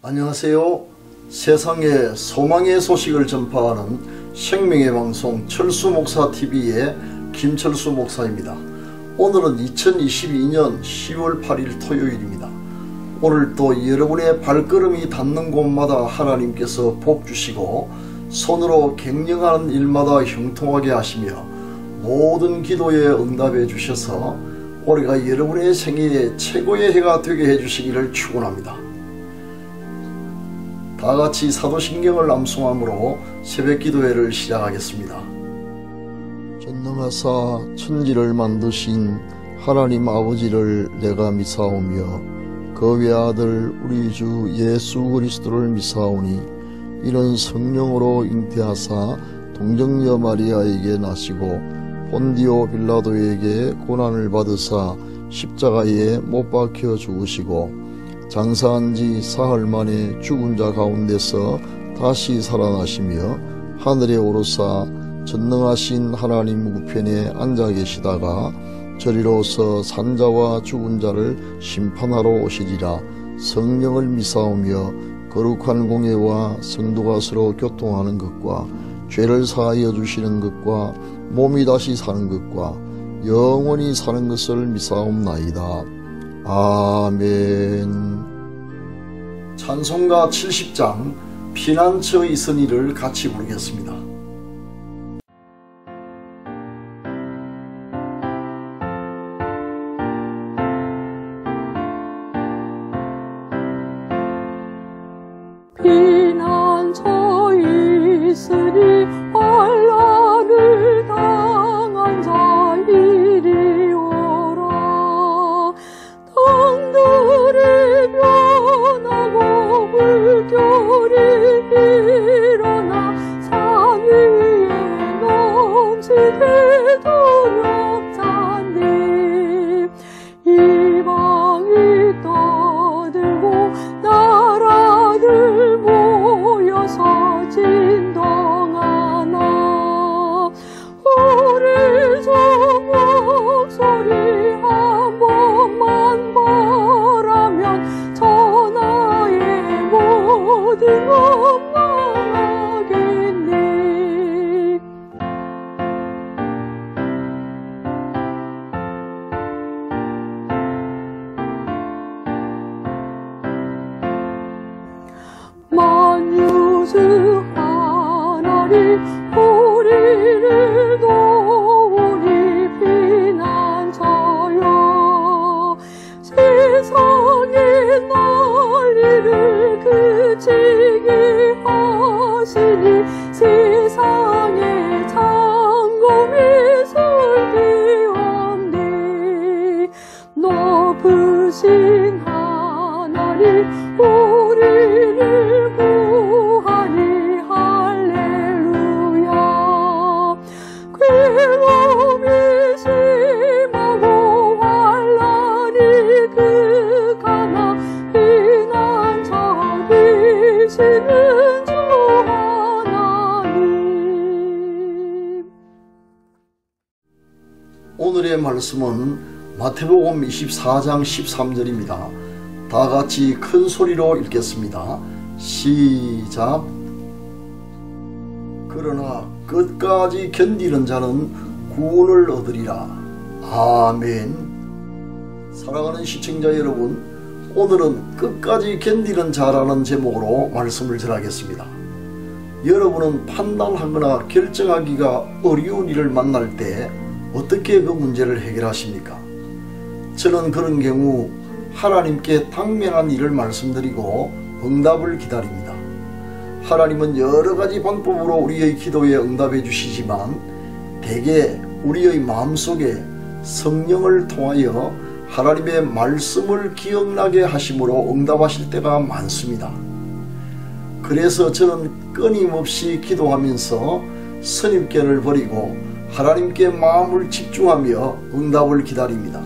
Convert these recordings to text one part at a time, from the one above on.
안녕하세요. 세상에 소망의 소식을 전파하는 생명의 방송 철수목사TV의 김철수 목사입니다. 오늘은 2022년 10월 8일 토요일입니다. 오늘 또 여러분의 발걸음이 닿는 곳마다 하나님께서 복 주시고 손으로 갱년하는 일마다 형통하게 하시며 모든 기도에 응답해 주셔서 올해가 여러분의 생애의 최고의 해가 되게 해주시기를 축원합니다. 다같이 사도신경을 암송함으로 새벽기도회를 시작하겠습니다. 전능하사 천지를 만드신 하나님 아버지를 내가 미사오며 그 외아들 우리 주 예수 그리스도를 미사오니 이는 성령으로 잉태하사 동정녀 마리아에게 나시고 본디오 빌라도에게 고난을 받으사 십자가에 못 박혀 죽으시고 장사한 지 사흘 만에 죽은 자 가운데서 다시 살아나시며 하늘에 오르사 전능하신 하나님 우편에 앉아 계시다가 저리로서 산자와 죽은 자를 심판하러 오시리라. 성령을 미사오며 거룩한 공예와 성도가 서로 교통하는 것과 죄를 사하여 주시는 것과 몸이 다시 사는 것과 영원히 사는 것을 미사옵나이다. 아멘. 찬송가 70장 피난처 있으니를 같이 부르겠습니다. 피난처 있으니 환난을 당한 자 이리 오라. 땅들이 변하고 물결이 일어나 산 위에 넘치게 동역자님 이방이 떠들고 나라들 모여서 진동하나 우리 주 목소리 한 번만 벌하면 천하의 모든 것 망하겠니. 만유주 하나님 우리를 도우니 피난처여. 세상의 난리를 그치게 하시니 세상에 창검이 슬기옵니. 높으신 하나님 우리를 구하니 할렐루야. 괴로움이 심하고 환난이 극하나 피난처 되시는 주 하나님. 오늘의 말씀은 마태복음 24장 13절입니다. 다같이 큰 소리로 읽겠습니다. 시작. 그러나 끝까지 견디는 자는 구원을 얻으리라. 아멘. 사랑하는 시청자 여러분, 오늘은 끝까지 견디는 자라는 제목으로 말씀을 전하겠습니다. 여러분은 판단하거나 결정하기가 어려운 일을 만날 때 어떻게 그 문제를 해결하십니까? 저는 그런 경우 하나님께 당면한 일을 말씀드리고 응답을 기다립니다. 하나님은 여러가지 방법으로 우리의 기도에 응답해 주시지만 대개 우리의 마음속에 성령을 통하여 하나님의 말씀을 기억나게 하심으로 응답하실 때가 많습니다. 그래서 저는 끊임없이 기도하면서 선입견을 버리고 하나님께 마음을 집중하며 응답을 기다립니다.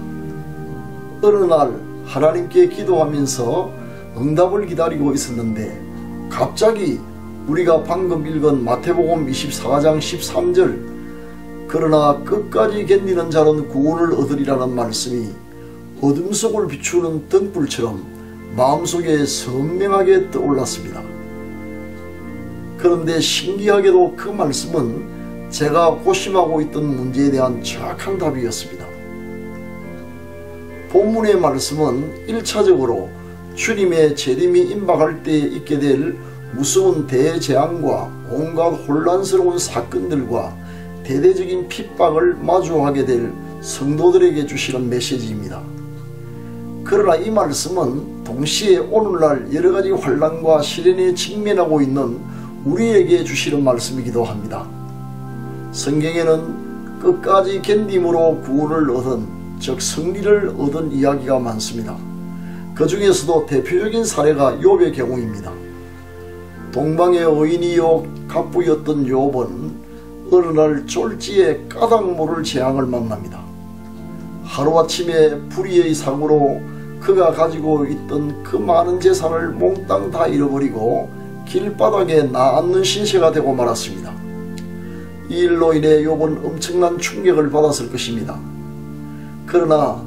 어느 날 하나님께 기도하면서 응답을 기다리고 있었는데 갑자기 우리가 방금 읽은 마태복음 24장 13절 그러나 끝까지 견디는 자는 구원을 얻으리라는 말씀이 어둠 속을 비추는 등불처럼 마음속에 선명하게 떠올랐습니다. 그런데 신기하게도 그 말씀은 제가 고심하고 있던 문제에 대한 정확한 답이었습니다. 본문의 말씀은 1차적으로 주님의 재림이 임박할 때에 있게 될 무서운 대재앙과 온갖 혼란스러운 사건들과 대대적인 핍박을 마주하게 될 성도들에게 주시는 메시지입니다. 그러나 이 말씀은 동시에 오늘날 여러가지 환난과 시련에 직면하고 있는 우리에게 주시는 말씀이기도 합니다. 성경에는 끝까지 견딤으로 구원을 얻은, 즉 승리를 얻은 이야기가 많습니다. 그 중에서도 대표적인 사례가 욥의 경우입니다. 동방의 의인이요 갑부였던 욥은 어느 날 쫄지에 까닭 모를 재앙을 만납니다. 하루아침에 불의의 사고로 그가 가지고 있던 그 많은 재산을 몽땅 다 잃어버리고 길바닥에 나앉는 신세가 되고 말았습니다. 이 일로 인해 욥은 엄청난 충격을 받았을 것입니다. 그러나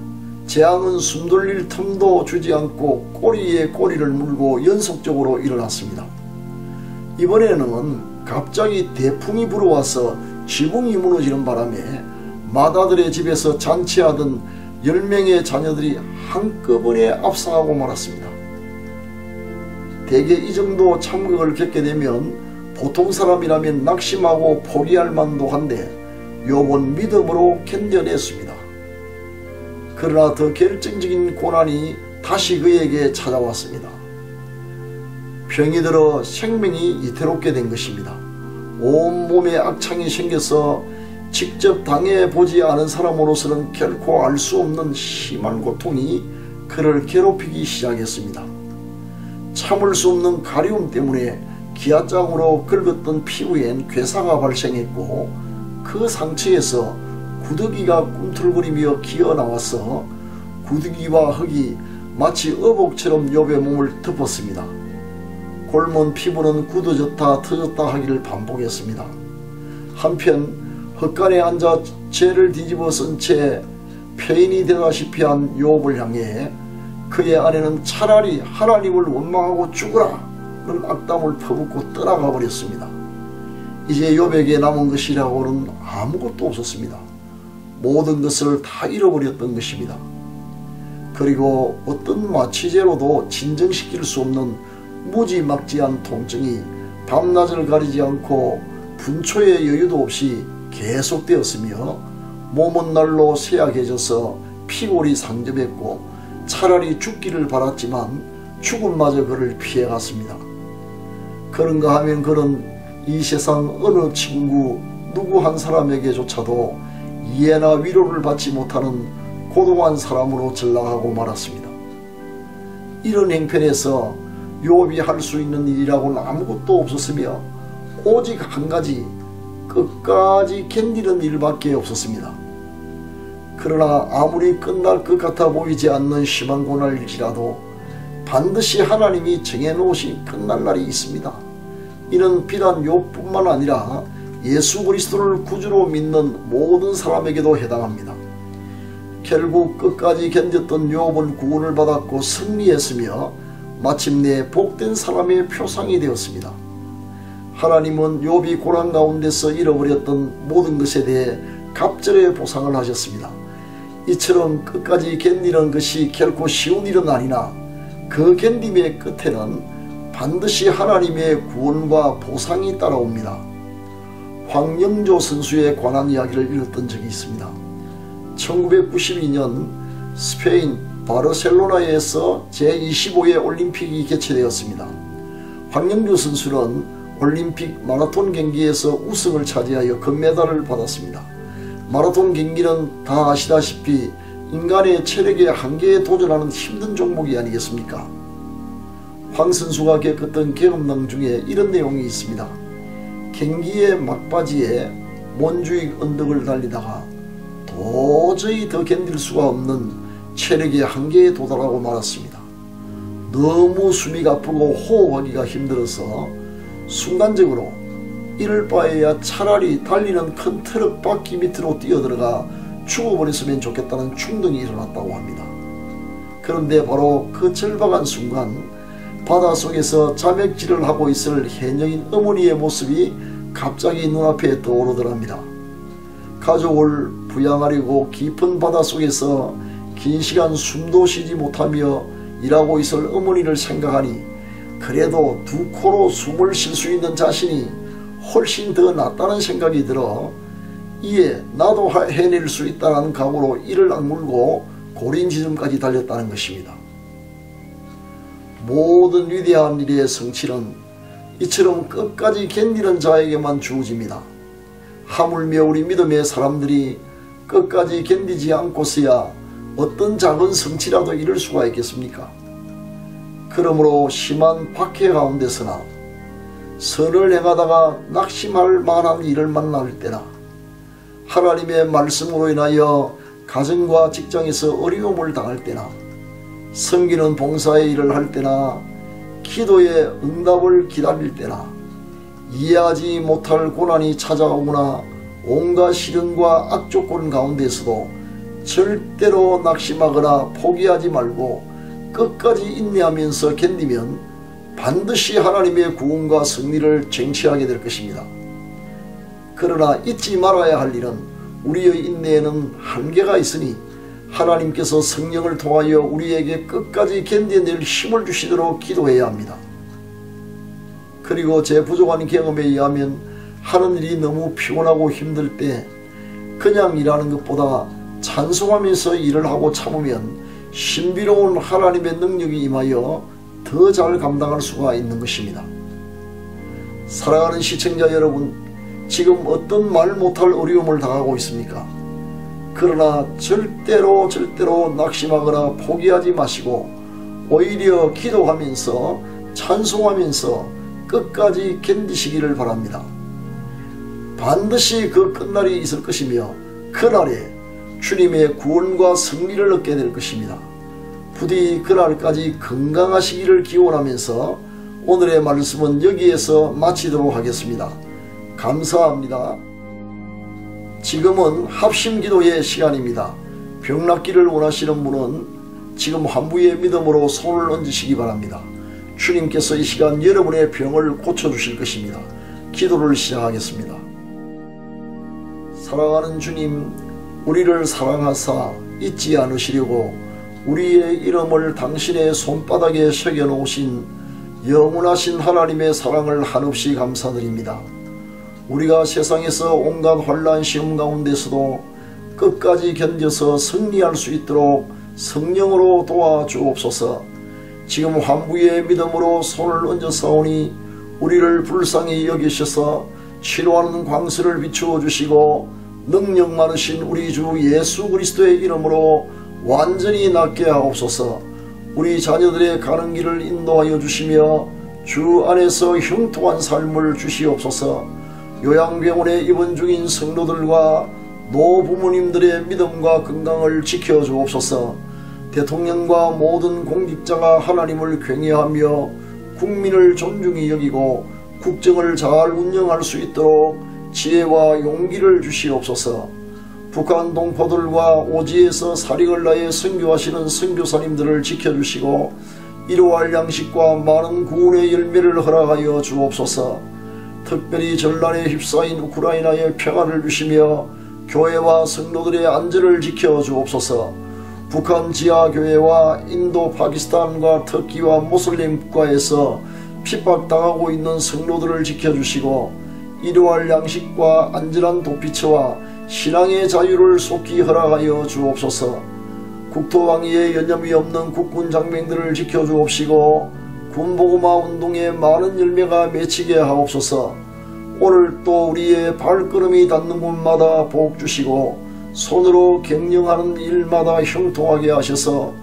재앙은 숨돌릴 틈도 주지 않고 꼬리에 꼬리를 물고 연속적으로 일어났습니다. 이번에는 갑자기 대풍이 불어와서 지붕이 무너지는 바람에 마다들의 집에서 잔치하던 10명의 자녀들이 한꺼번에 압사하고 말았습니다. 대개 이 정도 참극을 겪게 되면 보통 사람이라면 낙심하고 포기할 만도 한데 욥은 믿음으로 견뎌냈습니다. 그러나 더 결정적인 고난이 다시 그에게 찾아왔습니다. 병이 들어 생명이 위태롭게 된 것입니다. 온몸에 악창이 생겨서 직접 당해보지 않은 사람으로서는 결코 알 수 없는 심한 고통이 그를 괴롭히기 시작했습니다. 참을 수 없는 가려움 때문에 기아장으로 긁었던 피부엔 괴사가 발생했고 그 상처에서 구더기가 꿈틀거리며 기어나와서 구더기와 흙이 마치 어복처럼 욥의 몸을 덮었습니다. 골문 피부는 굳어졌다 터졌다 하기를 반복했습니다. 한편 흙간에 앉아 죄를 뒤집어 쓴 채 폐인이 되다시피 한 욥을 향해 그의 아내는 차라리 하나님을 원망하고 죽으라 는 악담을 퍼붓고 떠나가 버렸습니다. 이제 욥에게 남은 것이라고는 아무것도 없었습니다. 모든 것을 다 잃어버렸던 것입니다. 그리고 어떤 마취제로도 진정시킬 수 없는 무지막지한 통증이 밤낮을 가리지 않고 분초의 여유도 없이 계속되었으며 몸은 날로 쇠약해져서 피골이 상접했고 차라리 죽기를 바랐지만 죽음마저 그를 피해갔습니다. 그런가 하면 그는 이 세상 어느 친구 누구 한 사람에게조차도 이해나 위로를 받지 못하는 고독한 사람으로 전락하고 말았습니다. 이런 행편에서 욥이 할 수 있는 일이라고는 아무것도 없었으며 오직 한 가지 끝까지 견디는 일밖에 없었습니다. 그러나 아무리 끝날 것 같아 보이지 않는 심한 고난일지라도 반드시 하나님이 정해놓으신 끝날 날이 있습니다. 이는 비단 욥뿐만 아니라 예수 그리스도를 구주로 믿는 모든 사람에게도 해당합니다. 결국 끝까지 견뎠던 욥은 구원을 받았고 승리했으며 마침내 복된 사람의 표상이 되었습니다. 하나님은 욥이 고난 가운데서 잃어버렸던 모든 것에 대해 갑절의 보상을 하셨습니다. 이처럼 끝까지 견디는 것이 결코 쉬운 일은 아니나 그 견딤의 끝에는 반드시 하나님의 구원과 보상이 따라옵니다. 황영조 선수에 관한 이야기를 읽었던 적이 있습니다. 1992년 스페인 바르셀로나에서 제25회 올림픽이 개최되었습니다. 황영조 선수는 올림픽 마라톤 경기에서 우승을 차지하여 금메달을 받았습니다. 마라톤 경기는 다 아시다시피 인간의 체력의 한계에 도전하는 힘든 종목이 아니겠습니까? 황 선수가 겪었던 경험담 중에 이런 내용이 있습니다. 경기의 막바지에 몬주익 언덕을 달리다가 도저히 더 견딜 수가 없는 체력의 한계에 도달하고 말았습니다. 너무 숨이 가쁘고 호흡하기가 힘들어서 순간적으로 이럴 바에야 차라리 달리는 큰 트럭 바퀴 밑으로 뛰어들어가 죽어버렸으면 좋겠다는 충동이 일어났다고 합니다. 그런데 바로 그 절박한 순간 바닷속에서 자맥질을 하고 있을 해녀인 어머니의 모습이 갑자기 눈앞에 떠오르더랍니다. 가족을 부양하려고 깊은 바닷속에서 긴 시간 숨도 쉬지 못하며 일하고 있을 어머니를 생각하니 그래도 두 코로 숨을 쉴 수 있는 자신이 훨씬 더 낫다는 생각이 들어 이에 나도 해낼 수 있다는 각오로 이를 악물고 고린 지점까지 달렸다는 것입니다. 모든 위대한 일의 성취는 이처럼 끝까지 견디는 자에게만 주어집니다. 하물며 우리 믿음의 사람들이 끝까지 견디지 않고서야 어떤 작은 성취라도 이룰 수가 있겠습니까? 그러므로 심한 박해 가운데서나 선을 행하다가 낙심할 만한 일을 만날 때나 하나님의 말씀으로 인하여 가정과 직장에서 어려움을 당할 때나 섬기는 봉사의 일을 할 때나 기도의 응답을 기다릴 때나 이해하지 못할 고난이 찾아오거나 온갖 시련과 악조건 가운데서도 절대로 낙심하거나 포기하지 말고 끝까지 인내하면서 견디면 반드시 하나님의 구원과 승리를 쟁취하게 될 것입니다. 그러나 잊지 말아야 할 일은 우리의 인내에는 한계가 있으니 하나님께서 성령을 통하여 우리에게 끝까지 견뎌낼 힘을 주시도록 기도해야 합니다. 그리고 제 부족한 경험에 의하면 하는 일이 너무 피곤하고 힘들 때 그냥 일하는 것보다 찬송하면서 일을 하고 참으면 신비로운 하나님의 능력이 임하여 더 잘 감당할 수가 있는 것입니다. 사랑하는 시청자 여러분, 지금 어떤 말 못할 어려움을 당하고 있습니까? 그러나 절대로 낙심하거나 포기하지 마시고 오히려 기도하면서 찬송하면서 끝까지 견디시기를 바랍니다. 반드시 그 끝날이 있을 것이며 그날에 주님의 구원과 승리를 얻게 될 것입니다. 부디 그날까지 건강하시기를 기원하면서 오늘의 말씀은 여기에서 마치도록 하겠습니다. 감사합니다. 지금은 합심기도의 시간입니다. 병 낫기를 원하시는 분은 지금 환부의 믿음으로 손을 얹으시기 바랍니다. 주님께서 이 시간 여러분의 병을 고쳐주실 것입니다. 기도를 시작하겠습니다. 사랑하는 주님, 우리를 사랑하사 잊지 않으시려고 우리의 이름을 당신의 손바닥에 새겨놓으신 영원하신 하나님의 사랑을 한없이 감사드립니다. 우리가 세상에서 온갖 환난 시험 가운데서도 끝까지 견뎌서 승리할 수 있도록 성령으로 도와주옵소서. 지금 환부의 믿음으로 손을 얹어사오니 우리를 불쌍히 여기셔서 치료하는 광수를 비추어 주시고 능력 많으신 우리 주 예수 그리스도의 이름으로 완전히 낫게 하옵소서. 우리 자녀들의 가는 길을 인도하여 주시며 주 안에서 형통한 삶을 주시옵소서. 요양병원에 입원 중인 성도들과 노부모님들의 믿음과 건강을 지켜주옵소서. 대통령과 모든 공직자가 하나님을 경외하며 국민을 존중히 여기고 국정을 잘 운영할 수 있도록 지혜와 용기를 주시옵소서. 북한 동포들과 오지에서 사력을 다해 선교하시는 선교사님들을 지켜주시고 일용할 양식과 많은 구원의 열매를 허락하여 주옵소서. 특별히 전란에 휩싸인 우크라이나에 평화를 주시며 교회와 성도들의 안전을 지켜주옵소서. 북한 지하교회와 인도, 파키스탄과 터키와 모슬림 국가에서 핍박당하고 있는 성도들을 지켜주시고 일용할 양식과 안전한 도피처와 신앙의 자유를 속히 허락하여 주옵소서. 국토방위에 여념이 없는 국군 장병들을 지켜주옵시고 군복음화 운동에 많은 열매가 맺히게 하옵소서. 오늘 또 우리의 발걸음이 닿는 곳마다 복 주시고 손으로 경영하는 일마다 형통하게 하셔서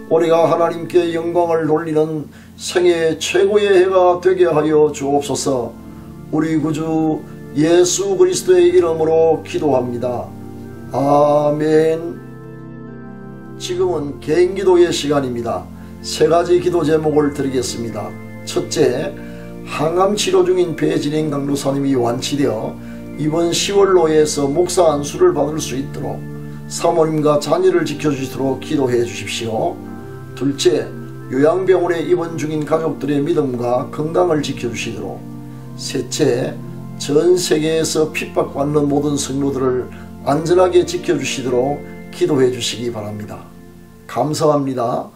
올해가 하나님께 영광을 돌리는 생애 최고의 해가 되게 하여 주옵소서. 우리 구주 예수 그리스도의 이름으로 기도합니다. 아멘. 지금은 개인기도의 시간입니다. 세 가지 기도 제목을 드리겠습니다. 첫째, 항암 치료 중인 배진행 강도사님이 완치되어 이번 10월로에서 목사 안수를 받을 수 있도록 사모님과 자녀를 지켜주시도록 기도해 주십시오. 둘째, 요양병원에 입원 중인 가족들의 믿음과 건강을 지켜주시도록. 셋째, 전 세계에서 핍박받는 모든 성도들을 안전하게 지켜주시도록 기도해 주시기 바랍니다. 감사합니다.